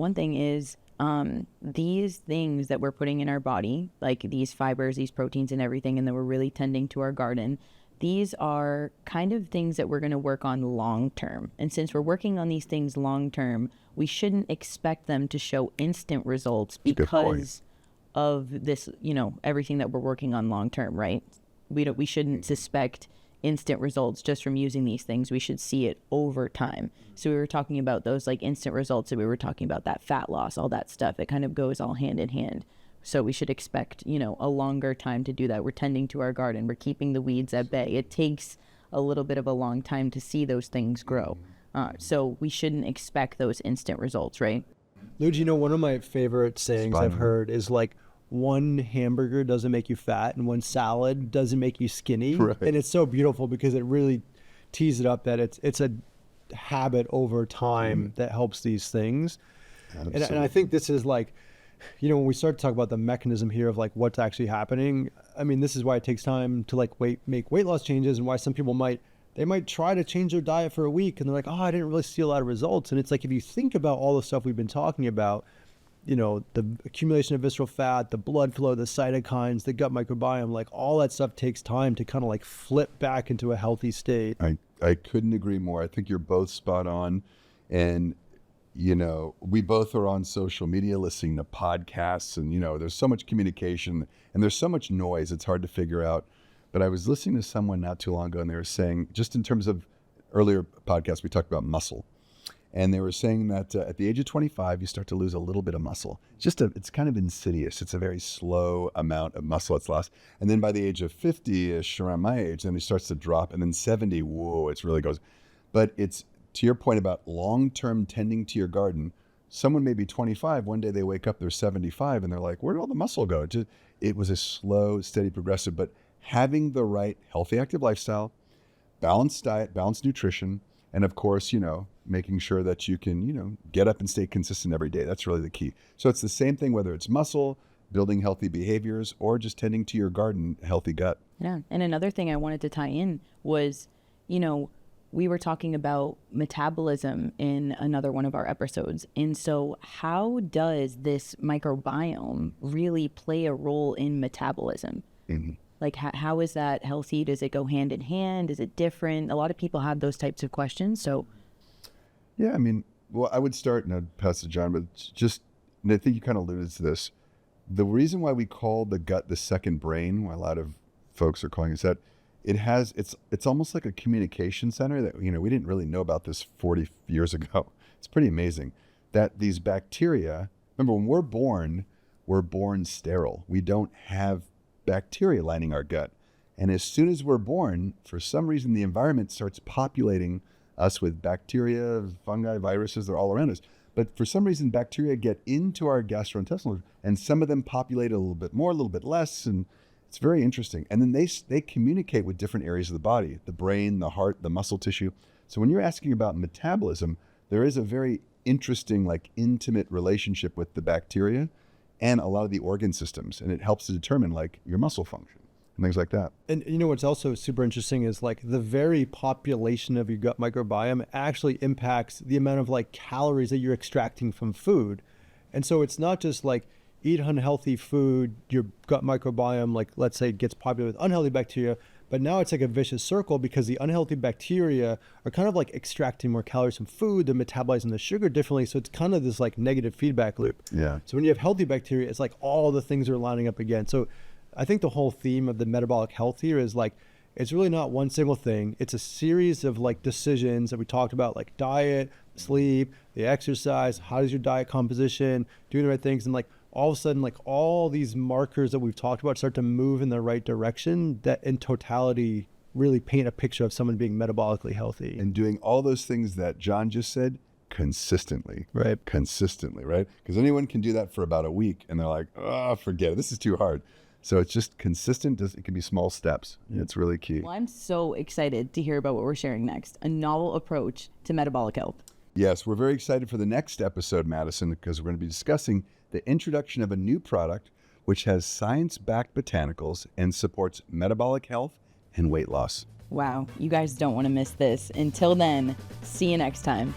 one thing is these things that we're putting in our body, like these fibers, these proteins and everything, and that we're really tending to our garden, these are kind of things that we're going to work on long term. And since we're working on these things long term, we shouldn't expect them to show instant results because of this, you know, everything that we're working on long term, right? We shouldn't suspect instant results just from using these things. We should see it over time. So we were talking about those like instant results, and we were talking about that fat loss, all that stuff. It kind of goes all hand in hand. So we should expect, you know, a longer time to do that. We're tending to our garden. We're keeping the weeds at bay. It takes a little bit of a long time to see those things grow. So we shouldn't expect those instant results, right? Luigi, you know, one of my favorite sayings I've heard is like, one hamburger doesn't make you fat and one salad doesn't make you skinny. Right. And it's so beautiful because it really tees it up that it's a habit over time that helps these things. And I think this is like, you know, when we start to talk about the mechanism here of like what's actually happening, I mean, this is why it takes time to like make weight loss changes, and why some people might try to change their diet for a week and they're like, oh, I didn't really see a lot of results. And it's like, if you think about all the stuff we've been talking about, you know, the accumulation of visceral fat, the blood flow, the cytokines, the gut microbiome, like all that stuff takes time to kind of like flip back into a healthy state. I couldn't agree more. I think you're both spot on. And, you know, we both are on social media listening to podcasts, and, you know, there's so much communication and there's so much noise. It's hard to figure out. But I was listening to someone not too long ago, and they were saying, just in terms of earlier podcasts, we talked about muscle. And they were saying that at the age of 25, you start to lose a little bit of muscle. It's kind of insidious. It's a very slow amount of muscle that's lost. And then by the age of 50-ish, around my age, then it starts to drop. And then 70, whoa, it really goes. But it's, to your point about long-term tending to your garden, someone may be 25, one day they wake up, they're 75, and they're like, where did all the muscle go? It was a slow, steady, progressive. But having the right healthy, active lifestyle, balanced diet, balanced nutrition, and of course, you know, making sure that you can, you know, get up and stay consistent every day. That's really the key. So it's the same thing, whether it's muscle, building healthy behaviors, or just tending to your garden, healthy gut. Yeah. And another thing I wanted to tie in was, you know, we were talking about metabolism in another one of our episodes. And so how does this microbiome really play a role in metabolism? Mm-hmm. Like, how is that healthy? Does it go hand in hand? Is it different? A lot of people have those types of questions. So, yeah, I mean, well, I would start, and I'd pass to John, but just, and I think you kind of alluded to this. The reason why we call the gut the second brain, why a lot of folks are calling it that, it's almost like a communication center that, you know, we didn't really know about this 40 years ago. It's pretty amazing that these bacteria, remember when we're born sterile. We don't have bacteria lining our gut. And as soon as we're born, for some reason, the environment starts populating us with bacteria, fungi, viruses, they're all around us. But for some reason, bacteria get into our gastrointestinal, and some of them populate a little bit more, a little bit less, and it's very interesting. And then they communicate with different areas of the body, the brain, the heart, the muscle tissue. So when you're asking about metabolism, there is a very interesting, like intimate relationship with the bacteria and a lot of the organ systems, and it helps to determine like your muscle function and things like that. And you know what's also super interesting is like the very population of your gut microbiome actually impacts the amount of like calories that you're extracting from food. And so it's not just like eat unhealthy food, your gut microbiome, like let's say, gets populated with unhealthy bacteria, but now it's like a vicious circle because the unhealthy bacteria are kind of like extracting more calories from food, they're metabolizing the sugar differently. So it's kind of this like negative feedback loop. Yeah. So when you have healthy bacteria, it's like all the things are lining up again. So I think the whole theme of the metabolic health here is like, it's really not one single thing. It's a series of like decisions that we talked about, like diet, sleep, the exercise, how does your diet composition, doing the right things. And like all of a sudden, like all these markers that we've talked about start to move in the right direction that in totality really paint a picture of someone being metabolically healthy. And doing all those things that John just said consistently. Right. Consistently, right? Because anyone can do that for about a week and they're like, oh, forget it. This is too hard. So it's just consistent. It can be small steps. It's really key. Well, I'm so excited to hear about what we're sharing next, a novel approach to metabolic health. Yes, we're very excited for the next episode, Madison, because we're going to be discussing the introduction of a new product which has science-backed botanicals and supports metabolic health and weight loss. Wow, you guys don't want to miss this. Until then, see you next time.